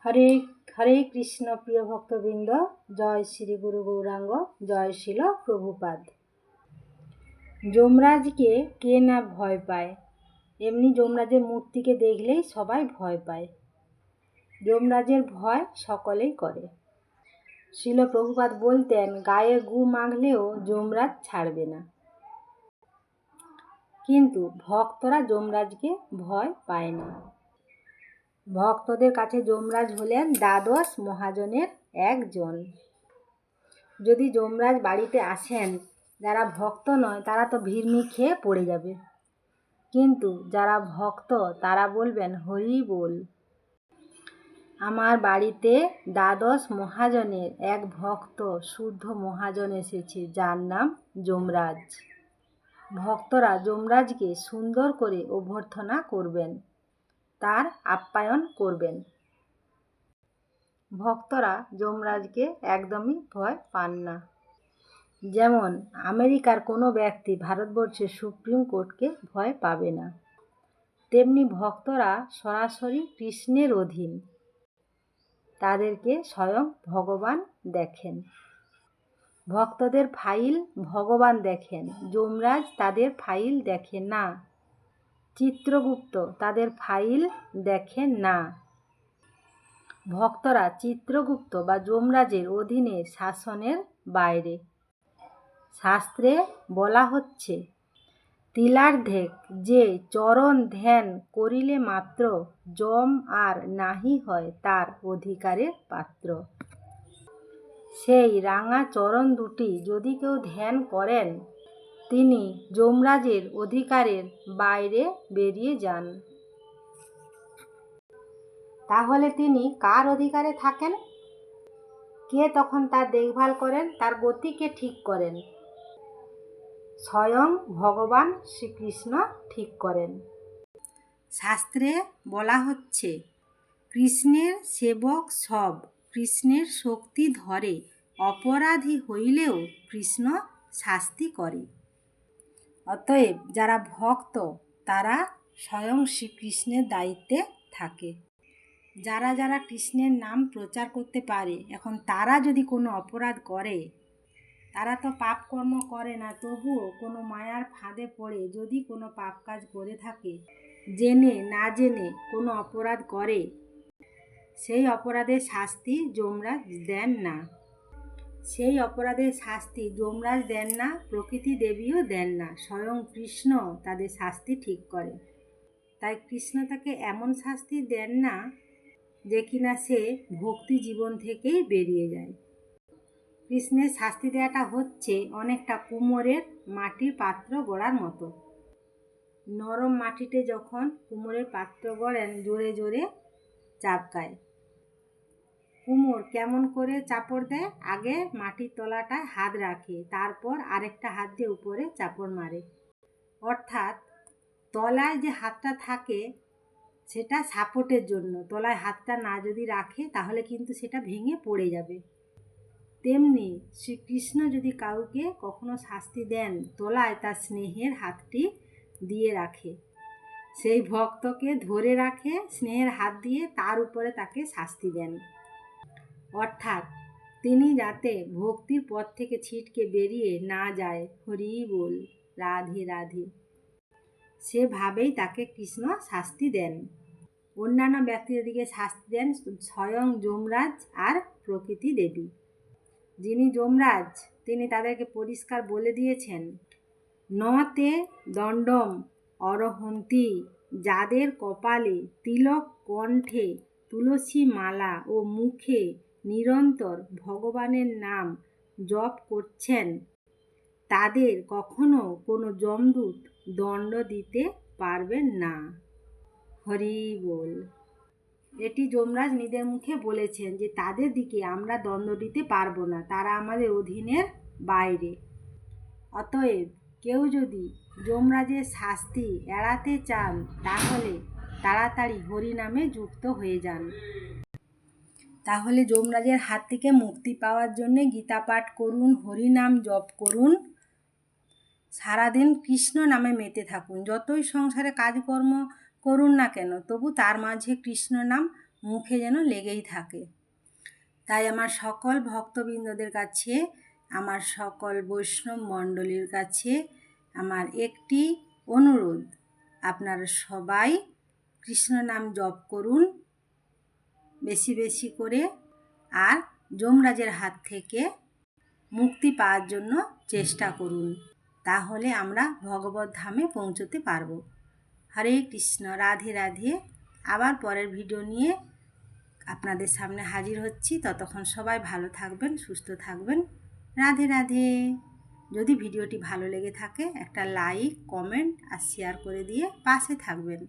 হরে হরে কৃষ্ণ। প্রিয় ভক্তবৃন্দ, জয় শ্রী গুরু গৌরাঙ্গ, জয় শিল প্রভুপাদ। যমরাজকে কে না ভয় পায়? এমনি যমরাজের মূর্তিকে দেখলেই সবাই ভয় পায়। যমরাজের ভয় সকলেই করে। শিল প্রভুপাদ বলতেন, গায়ে গু মাখলেও যমরাজ ছাড়বে না। কিন্তু ভক্তরা যমরাজকে ভয় পায় না। ভক্তদের কাছে যমরাজ হলেন দ্বাদশ মহাজনের একজন। যদি যমরাজ বাড়িতে আসেন, যারা ভক্ত নয় তারা তো ভিড়মি খেয়ে পড়ে যাবে, কিন্তু যারা ভক্ত তারা বলবেন হরি বল। আমার বাড়িতে দ্বাদশ মহাজনের এক ভক্ত শুদ্ধ মহাজন এসেছে, যার নাম যমরাজ। ভক্তরা যমরাজকে সুন্দর করে অভ্যর্থনা করবেন, তার আপ্যায়ন করবেন। ভক্তরা যমরাজকে একদমই ভয় পান না। যেমন আমেরিকার কোনো ব্যক্তি ভারতবর্ষের সুপ্রিম কোর্টকে ভয় পাবে না, তেমনি ভক্তরা সরাসরি কৃষ্ণের অধীন। তাদেরকে স্বয়ং ভগবান দেখেন। ভক্তদের ফাইল ভগবান দেখেন, যমরাজ তাদের ফাইল দেখে না। চিত্রগুপ্ত তাদের ফাইল দেখেন না। ভক্তরা চিত্রগুপ্ত বা যমরাজের অধীনে শাসনের বাইরে। শাস্ত্রে বলা হচ্ছে, তিলার্ধেক যে চরণ ধ্যান করিলে মাত্র যম আর নাহি হয় তার অধিকারের পাত্র। সেই রাঙা চরণ দুটি যদি কেউ ধ্যান করেন, তিনি যমরাজের অধিকারের বাইরে বেরিয়ে যান। তাহলে তিনি কার অধিকারে থাকেন? কে তখন তার দেখভাল করেন, তার গতিকে ঠিক করেন? স্বয়ং ভগবান শ্রীকৃষ্ণ ঠিক করেন। শাস্ত্রে বলা হচ্ছে, কৃষ্ণের সেবক সব কৃষ্ণের শক্তি ধরে, অপরাধী হইলেও কৃষ্ণ শাস্তি করে। অতএব যারা ভক্ত তারা স্বয়ং শ্রীকৃষ্ণের দায়িত্বে থাকে। যারা যারা কৃষ্ণের নাম প্রচার করতে পারে, এখন তারা যদি কোনো অপরাধ করে, তারা তো পাপ কর্ম করে না, তবুও কোনো মায়ার ফাঁদে পড়ে যদি কোনো পাপ কাজ করে থাকে, জেনে না জেনে কোনো অপরাধ করে, সেই অপরাধের শাস্তি যমরাজ দেন না। সেই অপরাধের শাস্তি যমরাজ দেন না, প্রকৃতি দেবীও দেন না, স্বয়ং কৃষ্ণ তাদের শাস্তি ঠিক করে। তাই কৃষ্ণ তাকে এমন শাস্তি দেন না যে কিনা সে ভক্তি জীবন থেকেই বেরিয়ে যায়। কৃষ্ণের শাস্তি দেওয়াটা হচ্ছে অনেকটা কুমোরের মাটির পাত্র গড়ার মতো। নরম মাটিতে যখন কুমোরের পাত্র গড়েন, জোরে জোরে চাপকায়। কুমোর কেমন করে চাপড় দেয়? আগে মাটির তলাটায় হাত রাখে, তারপর আরেকটা হাত দিয়ে উপরে চাপড় মারে। অর্থাৎ তলায় যে হাতটা থাকে সেটা সাপোর্টের জন্য, তলায় হাতটা না যদি রাখে তাহলে কিন্তু সেটা ভেঙে পড়ে যাবে। তেমনি শ্রীকৃষ্ণ যদি কাউকে কখনো শাস্তি দেন, তলায় তার স্নেহের হাতটি দিয়ে রাখে, সেই ভক্তকে ধরে রাখে স্নেহের হাত দিয়ে, তার উপরে তাকে শাস্তি দেন। অর্থাৎ তিনি যাতে ভক্তির পথ থেকে ছিটকে বেরিয়ে না যায়, হরি বল, রাধে রাধে, সেভাবেই তাকে কৃষ্ণ শাস্তি দেন। অন্যান্য ব্যক্তিদেরকে শাস্তি দেন স্বয়ং যমরাজ আর প্রকৃতি দেবী। যিনি যমরাজ, তিনি তাদেরকে পরিষ্কার বলে দিয়েছেন, নতে দণ্ডম অরহন্তি, যাদের কপালে তিলক, কণ্ঠে তুলসী মালা ও মুখে নিরন্তর ভগবানের নাম জপ করছেন, তাদের কখনো কোনো যমদূত দণ্ড দিতে পারবেন না। হরি বল। এটি যমরাজ নিজের মুখে বলেছেন যে তাদের দিকে আমরা দণ্ড দিতে পারবো না, তারা আমাদের অধীনের বাইরে। অতএব কেউ যদি যমরাজের শাস্তি এড়াতে চান, তাহলে তাড়াতাড়ি হরিনামে যুক্ত হয়ে যান। তাহলে যমরাজের হাত থেকে মুক্তি পাওয়ার জন্য গীতা পাঠ করুন, হরিনাম জপ করুন, সারাদিন কৃষ্ণ নামে মেতে থাকুন। যতই সংসারে কাজকর্ম করুন না কেন, তবু তার মাঝে কৃষ্ণ নাম মুখে যেন লেগেই থাকে। তাই আমার সকল ভক্তবৃন্দদের কাছে, আমার সকল বৈষ্ণব মণ্ডলীর কাছে আমার একটি অনুরোধ, আপনারা সবাই কৃষ্ণ নাম জপ করুন বেশি বেশি করে, আর যমরাজের হাত থেকে মুক্তি পাওয়ার জন্য চেষ্টা করুন, তাহলে আমরা ভগবত ধামে পৌঁছতে পারবো। হরে কৃষ্ণ, রাধে রাধে। আবার পরের ভিডিও নিয়ে আপনাদের সামনে হাজির হচ্ছি। ততক্ষণ সবাই ভালো থাকবেন, সুস্থ থাকবেন। রাধে রাধে। যদি ভিডিওটি ভালো লেগে থাকে একটা লাইক, কমেন্ট আর শেয়ার করে দিয়ে পাশে থাকবেন।